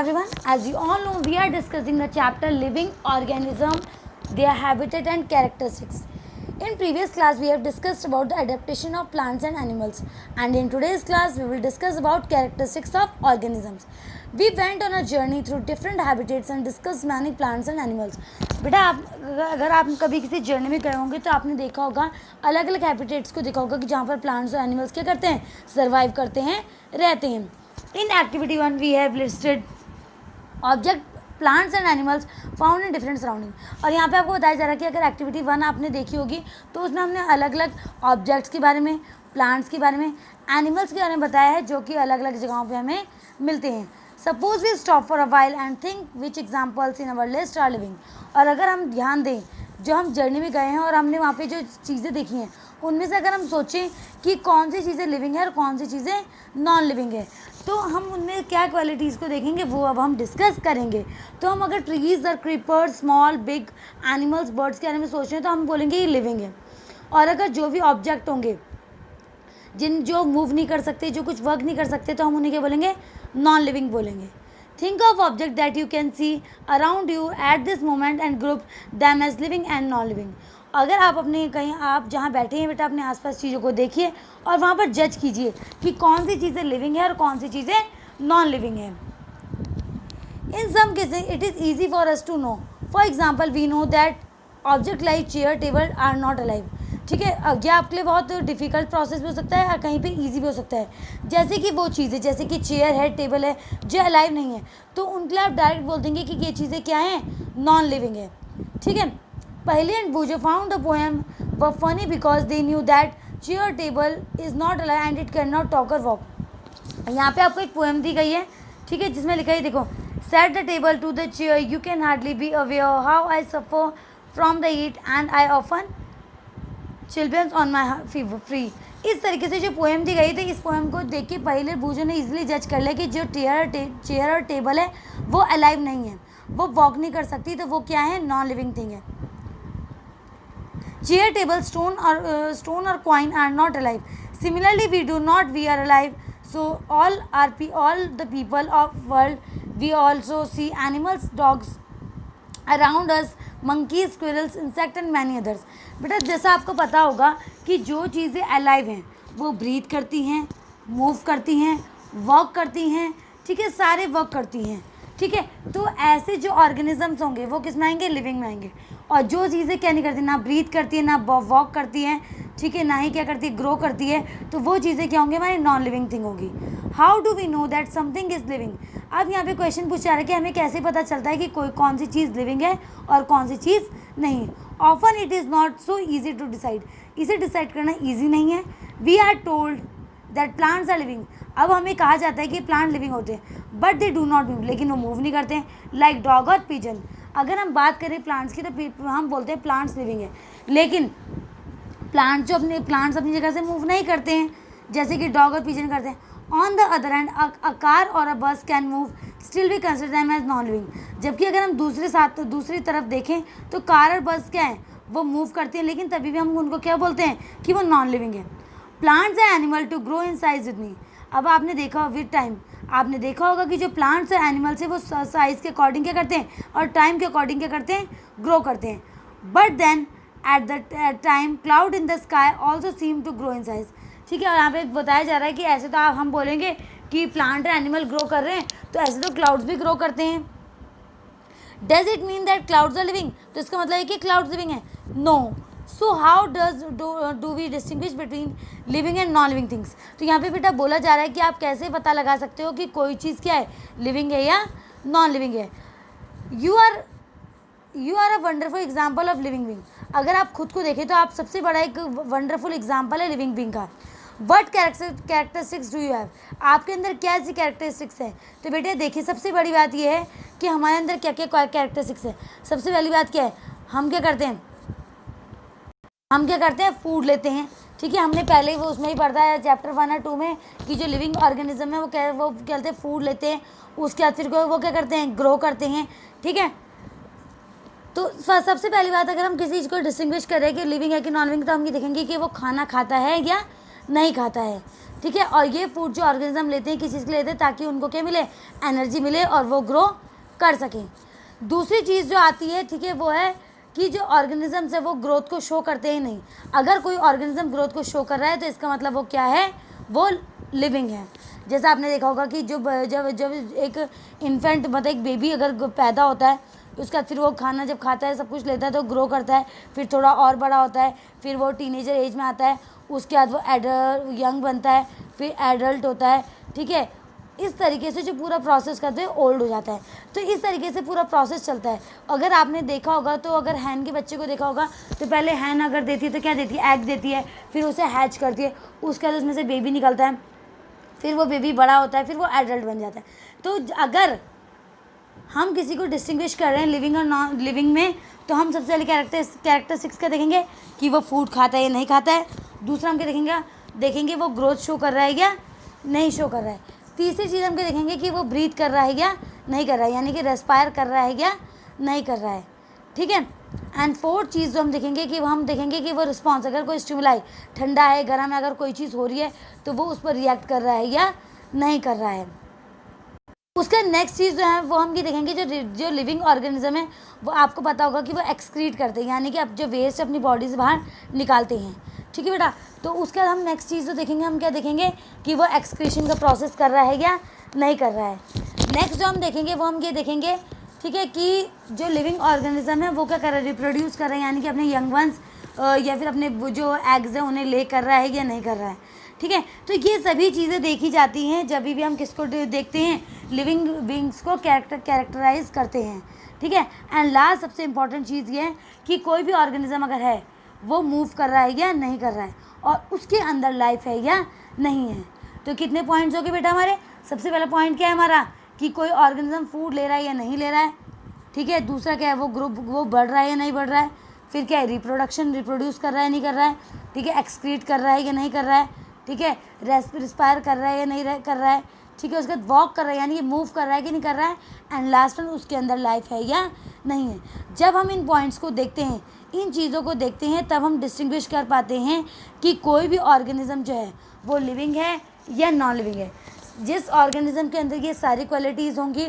Everyone, as you all know, we are discussing the chapter living organism, their habitat and characteristics. In previous class, we have discussed about the adaptation of plants and animals, and in today's class, we will discuss about characteristics of organisms. We went on a journey through different habitats and discussed many plants and animals. बेटा आप अगर आप कभी किसी journey में गए होंगे तो आपने देखा होगा अलग अलग हैबिटेट्स को देखा होगा कि जहाँ पर प्लांट्स और एनिमल्स क्या करते हैं, सर्वाइव करते हैं, रहते हैं. In activity 1 we have listed object plants and animals found in different surrounding. और यहाँ पे आपको बताया जा रहा है कि अगर एक्टिविटी 1 आपने देखी होगी तो उसमें हमने अलग अलग ऑब्जेक्ट्स के बारे में, प्लांट्स के बारे में, एनिमल्स के बारे में बताया है जो कि अलग अलग जगहों पे हमें मिलते हैं. Suppose we stop for a while and think which examples in our list are living. और अगर हम ध्यान दें, जो हम जर्नी में गए हैं और हमने वहाँ पे जो चीज़ें देखी हैं उनमें से अगर हम सोचें कि कौन सी चीज़ें लिविंग है और कौन सी चीज़ें नॉन लिविंग है, तो हम उनमें क्या क्वालिटीज़ को देखेंगे वो अब हम डिस्कस करेंगे. तो हम अगर ट्रीज और creepers, small big animals, birds के बारे में सोच रहे हैं तो हम बोलेंगे ये लिविंग है. और अगर जो भी ऑब्जेक्ट होंगे जो मूव नहीं कर सकते, जो कुछ वर्क नहीं कर सकते, तो हम उन्हें क्या बोलेंगे, नॉन लिविंग बोलेंगे. Think of object that you can see around you at this moment and group them as living and non living. अगर आप अपने कहीं, आप जहाँ बैठे हैं बेटा, अपने आसपास चीज़ों को देखिए और वहाँ पर जज कीजिए कि कौन सी चीज़ें लिविंग है और कौन सी चीज़ें नॉन लिविंग है. In some cases it is easy for us to know. For example we know that object like chair, table are not alive. ठीक है, यह आपके लिए बहुत डिफिकल्ट प्रोसेस भी हो सकता है और कहीं पे इजी भी हो सकता है. जैसे कि वो चीज़ें, जैसे कि चेयर है, टेबल है, जो अलाइव नहीं है, तो उनके लिए आप डायरेक्ट बोल देंगे कि ये चीज़ें क्या हैं, नॉन लिविंग है. ठीक है. Paheli and Bujo found the poem were funny because they knew that chair table is not alive and it cannot talk or walk. यहाँ पे आपको एक पोएम दी गई है, ठीक है, जिसमें लिखा है, देखो, set the table to the chair, you can hardly be aware how I suffer from the heat and I often chilblains on my free. इस तरीके से जो पोएम दी गई थी, इस पोएम को देख के पहले बूजो ने इजीली जज कर लिया कि जो चेयर और टेबल है वो अलाइव नहीं है, वो वॉक नहीं कर सकती, तो वो क्या है, नॉन लिविंग थिंग है. Chair, table, stone or coin are not alive. Similarly, we are alive. So all the people of world, we also see animals, dogs around us, monkeys, squirrels, insect and many others. बेटा जैसा आपको पता होगा कि जो चीज़ें alive हैं वो ब्रीथ करती हैं, मूव करती हैं, वॉक करती हैं, ठीक है, सारे वर्क करती हैं. ठीक है, तो ऐसे जो ऑर्गेनिजम्स होंगे वो किस में आएंगे, लिविंग में आएंगे. और जो चीज़ें क्या नहीं करती, ना ब्रीथ करती है, ना वॉक करती हैं, ठीक है, ना ही क्या करती है, ग्रो करती है, तो वो चीज़ें क्या होंगी, हमारी नॉन लिविंग थिंग होगी. How do we know that something is living. अब यहाँ पे क्वेश्चन पूछा जा रहा है कि हमें कैसे पता चलता है कि कोई कौन सी चीज़ लिविंग है और कौन सी चीज़ नहीं. Often it is not so easy to decide. इसे डिसाइड करना ईजी नहीं है. We are told that plants are living. अब हमें कहा जाता है कि प्लांट लिविंग होते हैं, but they do not move, लेकिन वो मूव नहीं करते हैं, लाइक डॉग और पिजन. अगर हम बात करें प्लांट्स की तो हम बोलते हैं प्लांट्स लिविंग है, लेकिन प्लांट्स अपनी जगह से मूव नहीं करते हैं, जैसे कि डॉग और पिजन करते हैं. On the other hand a car और a bus can move, still we consider them as non living. जबकि अगर हम दूसरी तरफ देखें तो कार और बस क्या है, वो मूव करती हैं, लेकिन तभी भी हम उनको क्या बोलते हैं कि वो नॉन लिविंग है. Plants and animal to grow in size with me. अब आपने देखा विद टाइम, आपने देखा होगा कि जो प्लांट्स और एनिमल्स है वो साइज़ के अकॉर्डिंग क्या करते हैं और टाइम के अकॉर्डिंग क्या करते हैं, ग्रो करते हैं. But then at the time cloud in the sky also seem to grow in size. ठीक है, और यहाँ पे बताया जा रहा है कि ऐसे तो हम बोलेंगे कि प्लांट और एनिमल ग्रो कर रहे हैं, तो ऐसे तो क्लाउड्स भी ग्रो करते हैं. Does it mean that clouds are living. तो इसका मतलब है कि क्लाउड्स लिविंग है, no. So how do we distinguish between living and non living things. तो यहाँ पे बेटा बोला जा रहा है कि आप कैसे पता लगा सकते हो कि कोई चीज़ क्या है, लिविंग है या नॉन लिविंग है. You are a wonderful example of living being. अगर आप खुद को देखें तो आप सबसे बड़ा एक वंडरफुल एग्जाम्पल है लिविंग बींग का. What characteristics do you have. आपके अंदर क्या ऐसी कैरेक्टरिस्टिक्स हैं. तो बेटे देखिए, सबसे बड़ी बात यह है कि हमारे अंदर क्या क्या कैरेक्टरिस्टिक्स है. सबसे पहली बात क्या है, हम क्या करते हैं, फूड लेते हैं. ठीक है, हमने पहले ही वो उसमें ही पढ़ा है चैप्टर 1 और 2 में कि जो लिविंग ऑर्गेनिज्म है वो क्या कहते हैं, फूड लेते हैं. उसके बाद फिर वो क्या करते हैं, ग्रो करते हैं. ठीक है, तो सबसे पहली बात, अगर हम किसी चीज़ को डिस्टिंग्विश कर रहे हैं कि लिविंग है कि नॉन लिविंग, तो हम ये देखेंगे कि वो खाना खाता है या नहीं खाता है, ठीक है। और ये फूड जो ऑर्गेनिज्म लेते हैं किस चीज़ के लिए लेते हैं, ताकि उनको क्या मिले, एनर्जी मिले और वो ग्रो कर सकें। दूसरी चीज़ जो आती है, ठीक है, वो है कि जो ऑर्गेनिजम्स है वो ग्रोथ को शो करते ही नहीं। अगर कोई ऑर्गेनिज्म ग्रोथ को शो कर रहा है तो इसका मतलब वो क्या है, वो लिविंग है। जैसा आपने देखा होगा कि जब जब एक इन्फेंट मतलब एक बेबी अगर पैदा होता है, उसके बाद फिर वो खाना जब खाता है, सब कुछ लेता है, तो ग्रो करता है, फिर थोड़ा और बड़ा होता है, फिर वो टीनेजर एज में आता है, उसके बाद वो यंग बनता है, फिर एडल्ट होता है, ठीक है। इस तरीके से जो पूरा प्रोसेस करते हैं ओल्ड हो जाता है। तो इस तरीके से पूरा प्रोसेस चलता है। अगर आपने देखा होगा तो अगर हैन के बच्चे को देखा होगा तो पहले हैन अगर देती है तो क्या देती है, एग देती है, फिर उसे हैच करती है, उसके बाद उसमें से बेबी निकलता है, फिर वो बेबी बड़ा होता है, फिर वो एडल्ट बन जाता है। तो अगर हम किसी को डिस्टिंग्विश कर रहे हैं लिविंग और नॉन लिविंग में, तो हम सबसे पहले कैरेक्टरिस्टिक्स का देखेंगे कि वो फूड खाता है या नहीं खाता है। दूसरा हम क्या देखेंगे वो ग्रोथ शो कर रहा है या नहीं शो कर रहा है। तीसरी चीज़ हम देखेंगे कि वो ब्रीथ कर रहा है या नहीं कर रहा है, यानी कि रेस्पायर कर रहा है या नहीं कर रहा है, ठीक है। एंड फोर्थ चीज़ जो हम देखेंगे कि वो रिस्पॉन्स, अगर कोई स्टिमुलाई ठंडा है, गर्म है, अगर कोई चीज़ हो रही है तो वो उस पर रिएक्ट कर रहा है या नहीं कर रहा है। उसका नेक्स्ट चीज़ जो है वो हम ये देखेंगे, जो लिविंग ऑर्गेनिज्म है वो आपको पता होगा कि वो एक्सक्रीट करते हैं, यानी कि अब जो वेस्ट अपनी बॉडी से बाहर निकालते हैं, ठीक है बेटा। तो उसका हम नेक्स्ट चीज़ जो देखेंगे, हम क्या देखेंगे कि वो एक्सक्रीशन का प्रोसेस कर रहा है या नहीं कर रहा है। नेक्स्ट जो हम देखेंगे वो हम ये देखेंगे, ठीक है, कि जो लिविंग ऑर्गेनिज्म है वो क्या कर रहा है, रिप्रोड्यूस कर रहा है, यानी कि अपने यंग वंस या फिर अपने जो एग्स हैं उन्हें ले कर रहा है या नहीं कर रहा है, ठीक है। तो ये सभी चीज़ें देखी जाती हैं जब भी हम किसको देखते हैं, लिविंग बींग्स को कैरेक्टराइज करते हैं, ठीक है। एंड लास्ट सबसे इम्पॉर्टेंट चीज़ ये है कि कोई भी ऑर्गेनिज्म अगर है वो मूव कर रहा है या नहीं कर रहा है, और उसके अंदर लाइफ है या नहीं है। तो कितने पॉइंट्स हो गए बेटा हमारे। सबसे पहला पॉइंट क्या है हमारा, कि कोई ऑर्गेनिज्म फूड ले रहा है या नहीं ले रहा है, ठीक है। दूसरा क्या है, वो बढ़ रहा है या नहीं बढ़ रहा है। फिर क्या है, रिप्रोड्यूस कर रहा है नहीं कर रहा है, ठीक है। एक्सक्रीट कर रहा है या नहीं कर रहा है, ठीक है। रिस्पायर कर रहा है या नहीं कर रहा है, ठीक है। उसके बाद वॉक कर रहा है, यानी कि मूव कर रहा है कि नहीं कर रहा है। एंड लास्ट में उसके अंदर लाइफ है या नहीं है। जब हम इन पॉइंट्स को देखते हैं, इन चीज़ों को देखते हैं, तब हम डिस्टिंग्विश कर पाते हैं कि कोई भी ऑर्गेनिज्म जो है वो लिविंग है या नॉन लिविंग है। जिस ऑर्गेनिज्म के अंदर ये सारी क्वालिटीज़ होंगी,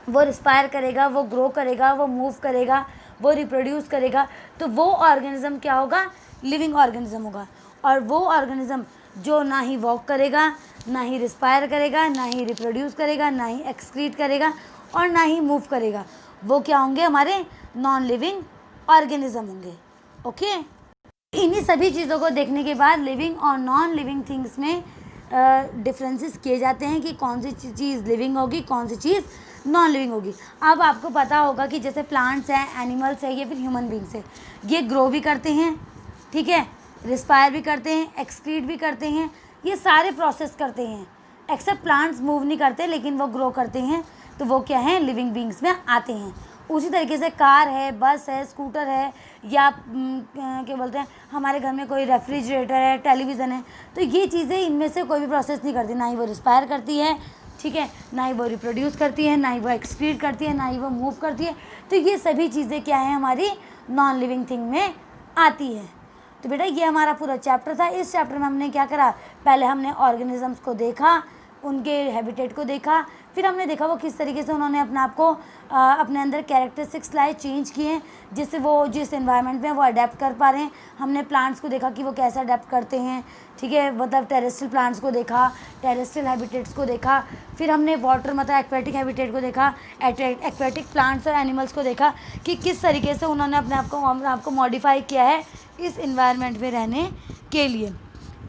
वो रिस्पायर करेगा, वो ग्रो करेगा, वो मूव करेगा, वो रिप्रोड्यूस करेगा, तो वो ऑर्गेनिज्म क्या होगा, लिविंग ऑर्गेनिज्म होगा। और वो ऑर्गेनिज्म जो ना ही वॉक करेगा, ना ही रिस्पायर करेगा, ना ही रिप्रोड्यूस करेगा, ना ही एक्सक्रीट करेगा और ना ही मूव करेगा, वो क्या होंगे, हमारे नॉन लिविंग ऑर्गेनिज्म होंगे। ओके। इन्हीं सभी चीज़ों को देखने के बाद लिविंग और नॉन लिविंग थिंग्स में डिफरेंसेस किए जाते हैं कि कौन सी चीज़ लिविंग होगी, कौन सी चीज़ नॉन लिविंग होगी। अब आपको पता होगा कि जैसे प्लांट्स हैं, एनिमल्स हैं, या फिर ह्यूमन बींग्स हैं, ये ग्रो भी करते हैं, ठीक है, रिस्पायर भी करते हैं, एक्सक्रीट भी करते हैं, ये सारे प्रोसेस करते हैं। एक्सेप्ट प्लांट्स मूव नहीं करते, लेकिन वो ग्रो करते हैं, तो वो क्या हैं, लिविंग बींग्स में आते हैं। उसी तरीके से कार है, बस है, स्कूटर है, या क्या बोलते हैं, हमारे घर में कोई रेफ्रिजरेटर है, टेलीविज़न है, तो ये चीज़ें इनमें से कोई भी प्रोसेस नहीं करती, ना ही वो रिस्पायर करती है, ठीक है, ना ही वो रिप्रोड्यूस करती है, ना ही वो एक्सक्रीट करती है, ना ही वो मूव करती है। तो ये सभी चीज़ें क्या हैं, हमारी नॉन लिविंग थिंग में आती है। तो बेटा ये हमारा पूरा चैप्टर था। इस चैप्टर में हमने क्या करा, पहले हमने ऑर्गेनिजम्स को देखा, उनके हैबिटेट को देखा, फिर हमने देखा वो किस तरीके से उन्होंने अपने आप को अपने अंदर कैरेक्टरिस्टिक्स लाए, चेंज किए, जिससे वो जिस एनवायरनमेंट में वो अडेप्ट कर पा रहे हैं। हमने प्लांट्स को देखा कि वो कैसे अडेप्ट करते हैं, ठीक है, मतलब टेरेस्ट्रियल प्लांट्स को देखा, टेरेस्ट्रियल हैबिटेट्स को देखा, फिर हमने वाटर मतलब एक्वेटिक हैबिटेट को देखा, एक्वेटिक प्लांट्स और एनिमल्स को देखा कि किस तरीके से उन्होंने अपने आप को मॉडिफाई किया है इस एनवायरनमेंट में रहने के लिए,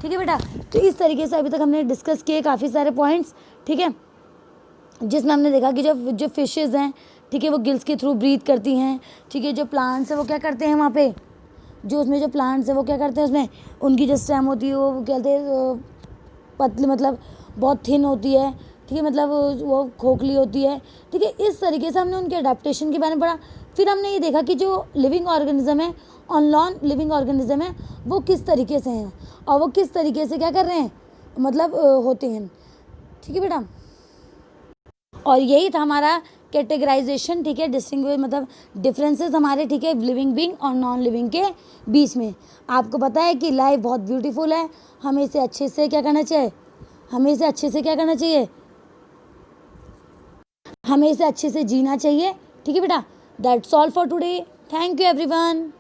ठीक है बेटा। तो इस तरीके से अभी तक हमने डिस्कस किए काफ़ी सारे पॉइंट्स, ठीक है, जिसमें हमने देखा कि जो फिशेस हैं, ठीक है, वो गिल्स के थ्रू ब्रीथ करती हैं, ठीक है। जो प्लांट्स है वो क्या करते हैं, वहाँ पे जो उसमें जो प्लांट्स है वो क्या करते हैं, उसमें उनकी जो स्टेम होती है वो कहते हैं पतली, मतलब बहुत थिन होती है, ठीक है, मतलब वो खोखली होती है, ठीक है। इस तरीके से हमने उनके अडेप्टेशन के बारे में पढ़ा। फिर हमने ये देखा कि जो लिविंग ऑर्गेनिज्म है और नॉन लिविंग ऑर्गेनिज्म है वो किस तरीके से हैं और वो किस तरीके से क्या कर रहे हैं, मतलब होते हैं, ठीक है बेटा। और यही था हमारा कैटेगराइजेशन, ठीक है, डिस्टिंग्विश मतलब डिफरेंसेस हमारे, ठीक है, लिविंग बीइंग और नॉन लिविंग के बीच में। आपको पता है कि लाइफ बहुत ब्यूटीफुल है, हमें इसे अच्छे से क्या करना चाहिए, हमें इसे अच्छे से क्या करना चाहिए, हमें इसे अच्छे से जीना चाहिए, ठीक है बेटा। That's all for today, thank you everyone.